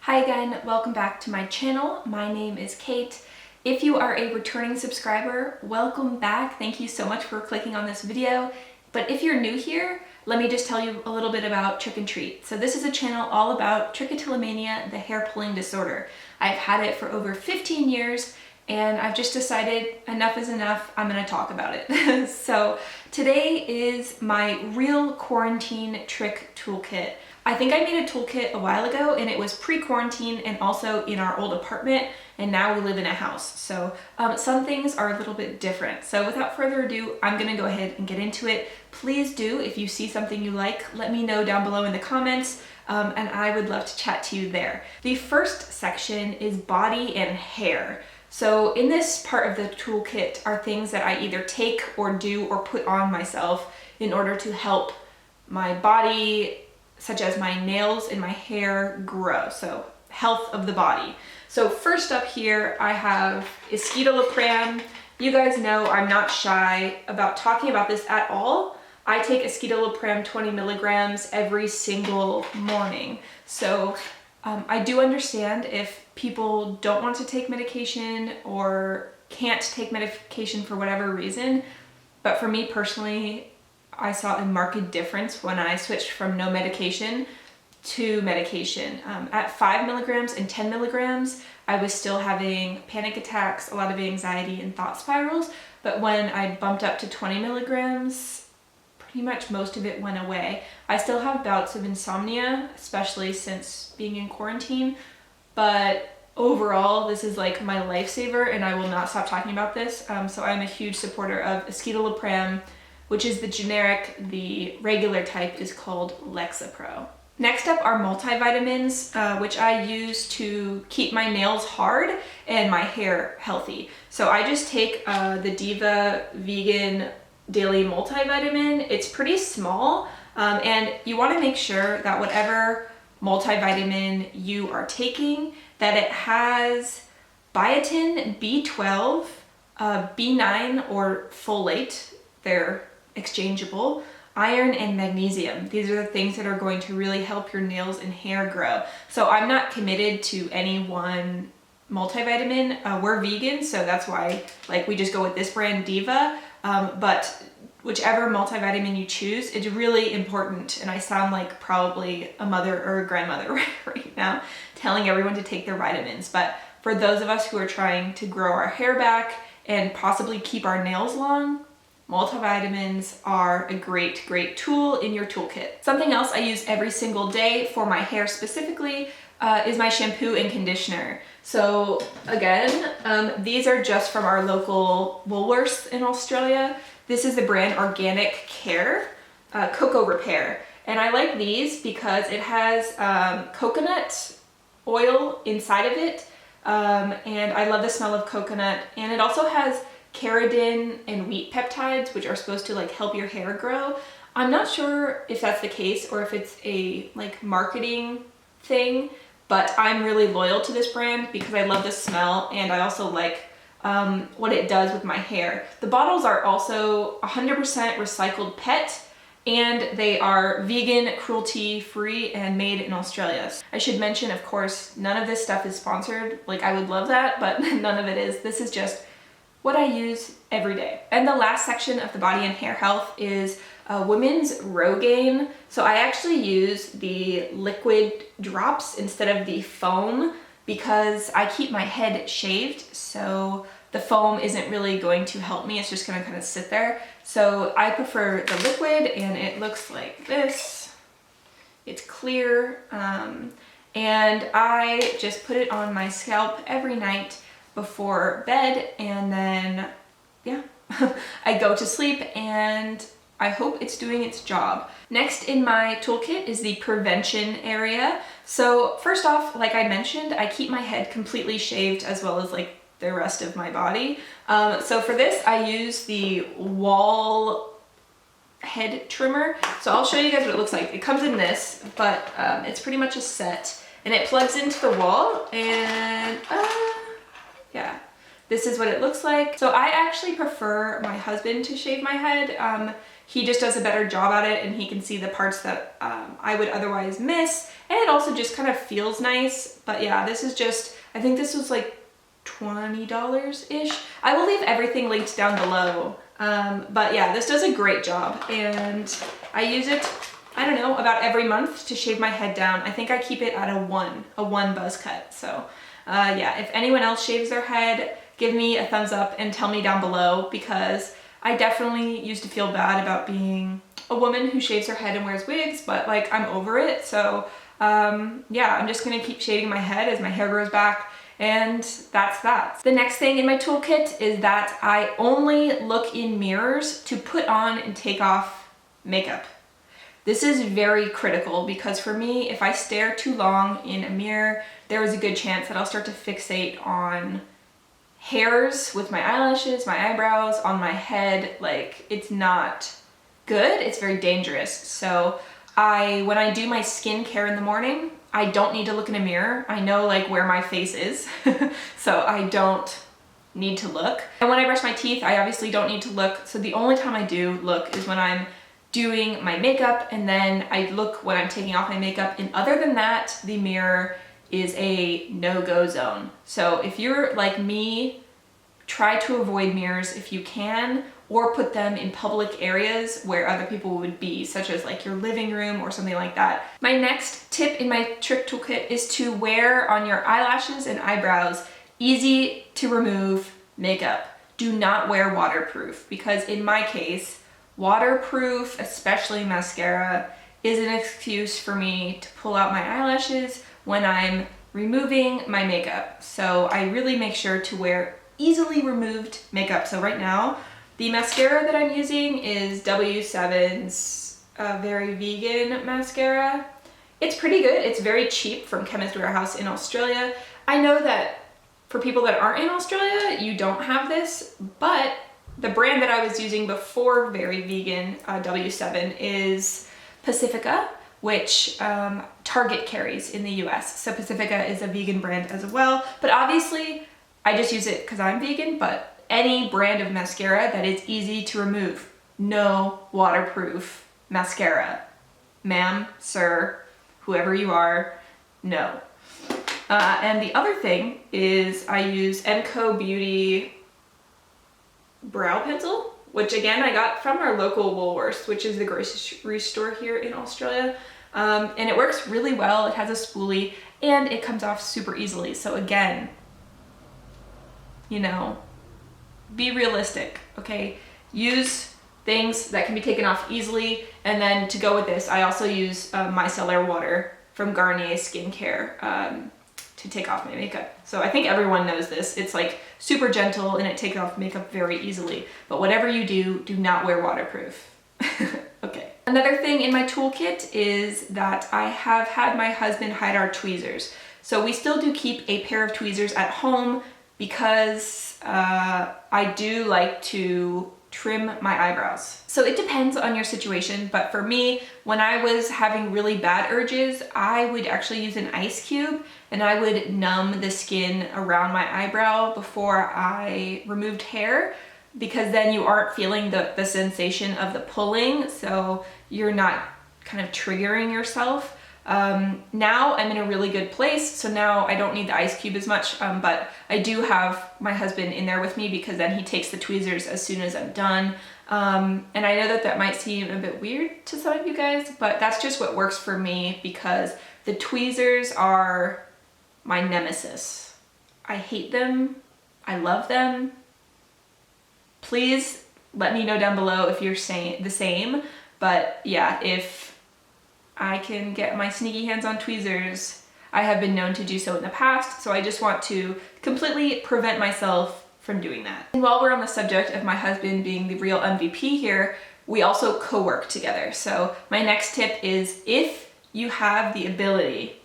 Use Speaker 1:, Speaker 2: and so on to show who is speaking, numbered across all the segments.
Speaker 1: Hi again, welcome back to my channel. My name is Kate. If you are a returning subscriber, welcome back. Thank you so much for clicking on this video. But if you're new here, let me just tell you a little bit about Trich and Treat. So this is a channel all about trichotillomania, the hair pulling disorder. I've had it for over 15 years and I've just decided enough is enough, I'm gonna talk about it. So today is my real quarantine Trich toolkit. I think I made a toolkit a while ago and it was pre-quarantine and also in our old apartment, and now we live in a house. So some things are a little bit different. So without further ado, I'm gonna go ahead and get into it. Please do, if you see something you like, let me know down below in the comments and I would love to chat to you there. The first section is body and hair. So in this part of the toolkit are things that I either take or do or put on myself in order to help my body, such as my nails and my hair, grow. So health of the body. So first up here, I have Escitalopram. You guys know I'm not shy about talking about this at all. I take Escitalopram 20 milligrams every single morning. So I do understand if people don't want to take medication or can't take medication for whatever reason, but for me personally, I saw a marked difference when I switched from no medication to medication. At 5 milligrams and 10 milligrams, I was still having panic attacks, a lot of anxiety and thought spirals, but when I bumped up to 20 milligrams, pretty much most of it went away. I still have bouts of insomnia, especially since being in quarantine, but overall, this is like my lifesaver and I will not stop talking about this. So I'm a huge supporter of Escitalopram, which is the generic. The regular type is called Lexapro. Next up are multivitamins, which I use to keep my nails hard and my hair healthy. So I just take the Diva Vegan Daily Multivitamin. It's pretty small, and you want to make sure that whatever multivitamin you are taking, that it has biotin, B12, B9 or folate, they're exchangeable, iron and magnesium. These are the things that are going to really help your nails and hair grow. So I'm not committed to any one multivitamin. We're vegan, so that's why we just go with this brand, Diva. But whichever multivitamin you choose, it's really important. And I sound like probably a mother or a grandmother right now telling everyone to take their vitamins. But for those of us who are trying to grow our hair back and possibly keep our nails long, multivitamins are a great tool in your toolkit. Something else I use every single day for my hair specifically is my shampoo and conditioner. So again, these are just from our local Woolworths in Australia. This is the brand Organic Care, Cocoa Repair. And I like these because it has coconut oil inside of it. And I love the smell of coconut. And it also has keratin and wheat peptides, which are supposed to help your hair grow. I'm not sure if that's the case or if it's a marketing thing, but I'm really loyal to this brand because I love the smell and I also like what it does with my hair. The bottles are also 100% recycled PET and they are vegan, cruelty-free, and made in Australia. I should mention, of course, none of this stuff is sponsored. I would love that, but none of it is. This is just what I use every day. And the last section of the body and hair health is women's Rogaine. So I actually use the liquid drops instead of the foam because I keep my head shaved, so the foam isn't really going to help me. It's just gonna kind of sit there. So I prefer the liquid and it looks like this. It's clear and I just put it on my scalp every night before bed, and then I go to sleep and I hope it's doing its job. Next in my toolkit is the prevention area. So first off, like I mentioned, I keep my head completely shaved as well as the rest of my body. So for this, I use the wall head trimmer. So I'll show you guys what it looks like. It comes in this, but it's pretty much a set and it plugs into the wall and yeah, this is what it looks like. So I actually prefer my husband to shave my head. he just does a better job at it, and he can see the parts that I would otherwise miss, and it also just kind of feels nice. But yeah, this is just, I think this was like $20-ish. I will leave everything linked down below. But yeah, this does a great job, and I use it, I don't know, about every month to shave my head down. I think I keep it at a one buzz cut. So yeah, if anyone else shaves their head, give me a thumbs up and tell me down below, because I definitely used to feel bad about being a woman who shaves her head and wears wigs, but like I'm over it. So yeah, I'm just gonna keep shaving my head as my hair grows back, and that's that. The next thing in my toolkit is that I only look in mirrors to put on and take off makeup. This is very critical because for me, if I stare too long in a mirror, there is a good chance that I'll start to fixate on hairs with my eyelashes, my eyebrows, on my head. Like, it's not good, it's very dangerous. So when I do my skincare in the morning, I don't need to look in a mirror. I know like where my face is, so I don't need to look. And when I brush my teeth, I obviously don't need to look. So the only time I do look is when I'm doing my makeup, and then I look when I'm taking off my makeup. And other than that, the mirror is a no-go zone. So if you're like me, try to avoid mirrors if you can, or put them in public areas where other people would be, such as like your living room or something like that. My next tip in my Trich Toolkit is to wear on your eyelashes and eyebrows easy to remove makeup. Do not wear waterproof, because in my case, waterproof, especially mascara, is an excuse for me to pull out my eyelashes when I'm removing my makeup. So I really make sure to wear easily removed makeup. So right now, the mascara that I'm using is W7's Very Vegan mascara. It's pretty good. It's very cheap from Chemist Warehouse in Australia. I know that for people that aren't in Australia, you don't have this, but the brand that I was using before Very Vegan W7 is Pacifica, which Target carries in the US. So Pacifica is a vegan brand as well, but obviously I just use it because I'm vegan, but any brand of mascara that is easy to remove. No waterproof mascara. Ma'am, sir, whoever you are, no. And the other thing is I use MCoBeauty brow pencil, which again I got from our local Woolworths, which is the grocery store here in Australia. And it works really well. It has a spoolie and it comes off super easily. So again, you know, be realistic, okay? Use things that can be taken off easily. And then to go with this, I also use micellar water from Garnier Skincare to take off my makeup. So I think everyone knows this. It's like super gentle and it takes off makeup very easily. But whatever you do, do not wear waterproof. Okay. Another thing in my toolkit is that I have had my husband hide our tweezers. So we still do keep a pair of tweezers at home because I do like to trim my eyebrows. So it depends on your situation, but for me, when I was having really bad urges, I would actually use an ice cube and I would numb the skin around my eyebrow before I removed hair, because then you aren't feeling the sensation of the pulling, so you're not kind of triggering yourself. Now I'm in a really good place, so now I don't need the ice cube as much, but I do have my husband in there with me because then he takes the tweezers as soon as I'm done. And I know that that might seem a bit weird to some of you guys, but that's just what works for me because the tweezers are my nemesis. I hate them. I love them. Please let me know down below if you're saying the same, but yeah, if I can get my sneaky hands on tweezers, I have been known to do so in the past, so I just want to completely prevent myself from doing that. And while we're on the subject of my husband being the real MVP here, we also co-work together. So my next tip is if you have the ability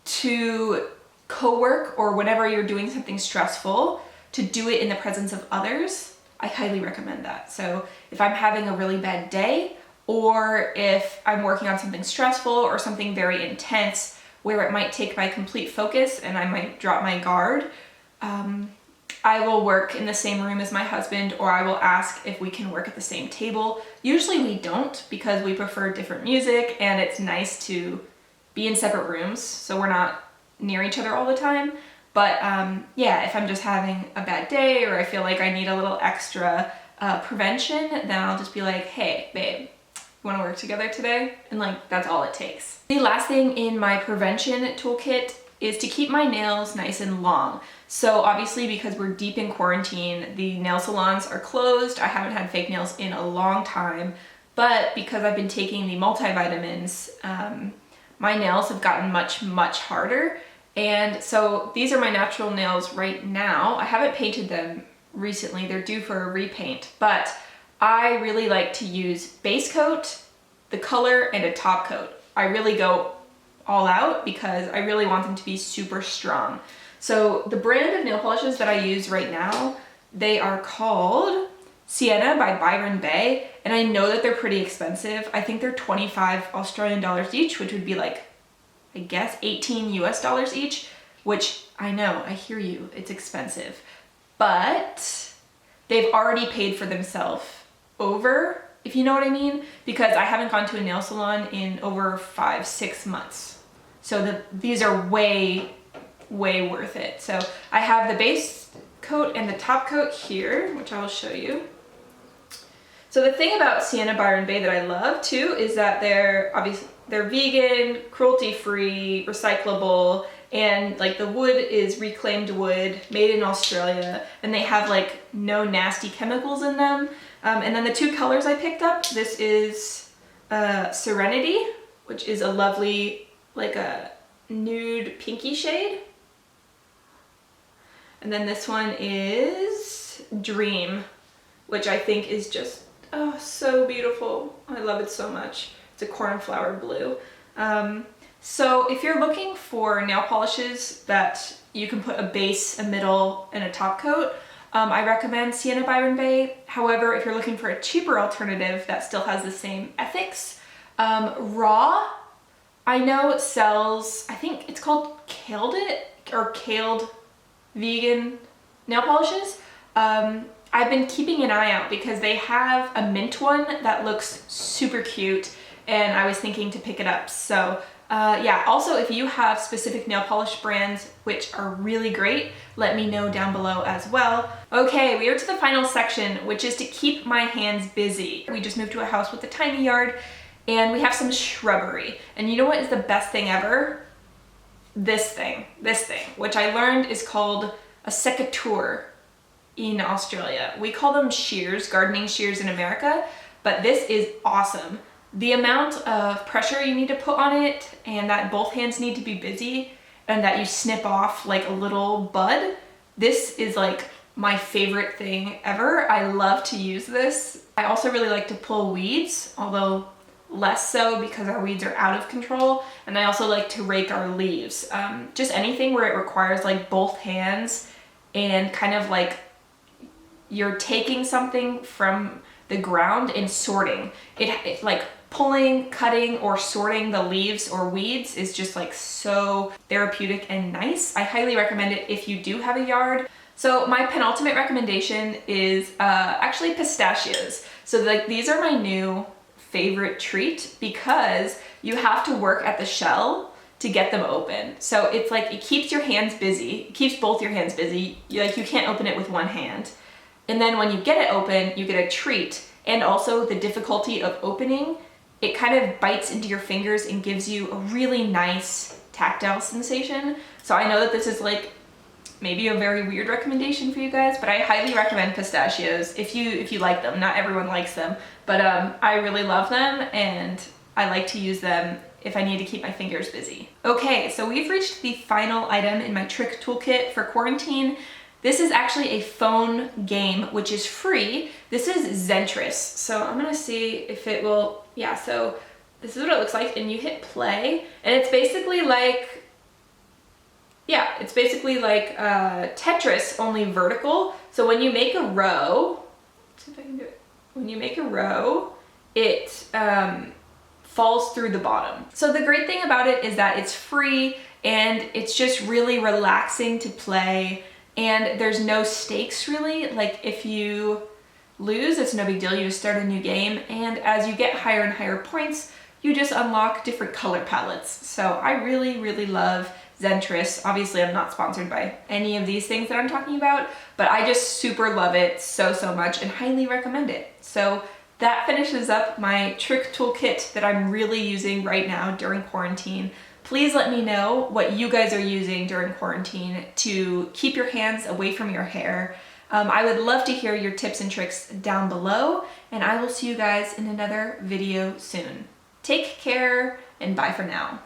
Speaker 1: to co-work or whenever you're doing something stressful, to do it in the presence of others, I highly recommend that. So if I'm having a really bad day, or if I'm working on something stressful or something very intense where it might take my complete focus and I might drop my guard, I will work in the same room as my husband, or I will ask if we can work at the same table. Usually we don't, because we prefer different music and it's nice to be in separate rooms so we're not near each other all the time. But yeah, if I'm just having a bad day or I feel like I need a little extra prevention, then I'll just be like, hey babe, you want to work together today? And like, that's all it takes. The last thing in my prevention toolkit is to keep my nails nice and long. So obviously, because we're deep in quarantine, the nail salons are closed. I haven't had fake nails in a long time, but because I've been taking the multivitamins, my nails have gotten much, much harder. And so these are my natural nails right now. I haven't painted them recently. They're due for a repaint, but I really like to use base coat, the color, and a top coat. I really go all out because I really want them to be super strong. So the brand of nail polishes that I use right now, they are called Sienna by Byron Bay, and I know that they're pretty expensive. I think they're 25 Australian dollars each, which would be like, I guess, 18 US dollars each, which I know, I hear you, it's expensive, but they've already paid for themselves over, if you know what I mean, because I haven't gone to a nail salon in over 5-6 months. So these are way, way worth it. So I have the base coat and the top coat here, which I will show you. So the thing about Sienna Byron Bay that I love too is that they're vegan, cruelty-free, recyclable, and like the wood is reclaimed wood made in Australia, and they have like no nasty chemicals in them. And then the two colors I picked up, this is Serenity, which is a lovely, like a nude pinky shade. And then this one is Dream, which I think is just, oh, so beautiful. I love it so much. It's a cornflower blue. So if you're looking for nail polishes that you can put a base, a middle, and a top coat, I recommend Sienna Byron Bay. However, if you're looking for a cheaper alternative that still has the same ethics, Raw, I know sells, I think it's called Kaled vegan nail polishes. I've been keeping an eye out because they have a mint one that looks super cute, and I was thinking to pick it up. So yeah, also if you have specific nail polish brands which are really great, let me know down below as well. Okay, we are to the final section, which is to keep my hands busy. We just moved to a house with a tiny yard, and we have some shrubbery. And you know what is the best thing ever? This thing, which I learned is called a secateur in Australia. We call them shears, gardening shears in America, but this is awesome. The amount of pressure you need to put on it, and that both hands need to be busy, and that you snip off like a little bud. This is like my favorite thing ever. I love to use this. I also really like to pull weeds, although less so because our weeds are out of control. And I also like to rake our leaves. Just anything where it requires like both hands and kind of like you're taking something from the ground and sorting. It like pulling, cutting, or sorting the leaves or weeds is just like so therapeutic and nice. I highly recommend it if you do have a yard. So my penultimate recommendation is actually pistachios. So like these are my new favorite treat because you have to work at the shell to get them open. So it's like, it keeps your hands busy. It keeps both your hands busy. You can't open it with one hand. And then when you get it open, you get a treat. And also the difficulty of opening, it kind of bites into your fingers and gives you a really nice tactile sensation. So I know that this is like maybe a very weird recommendation for you guys, but I highly recommend pistachios if you like them. Not everyone likes them, but I really love them, and I like to use them if I need to keep my fingers busy. Okay, so we've reached the final item in my Trich Toolkit for quarantine. This is actually a phone game, which is free. This is Zentris. So I'm gonna see if it will, yeah, so this is what it looks like, and you hit play, and it's basically like, yeah, it's basically like Tetris, only vertical. So when you make a row, let's see if I can do it. When you make a row, it falls through the bottom. So the great thing about it is that it's free, and it's just really relaxing to play. and there's no stakes really. Like if you lose, it's no big deal, you just start a new game, and as you get higher and higher points, you just unlock different color palettes. So I really, really love Zentress. Obviously I'm not sponsored by any of these things that I'm talking about, but I just super love it so much and highly recommend it. So that finishes up my Trich Toolkit that I'm really using right now during quarantine. Please let me know what you guys are using during quarantine to keep your hands away from your hair. I would love to hear your tips and tricks down below, and I will see you guys in another video soon. Take care, and bye for now.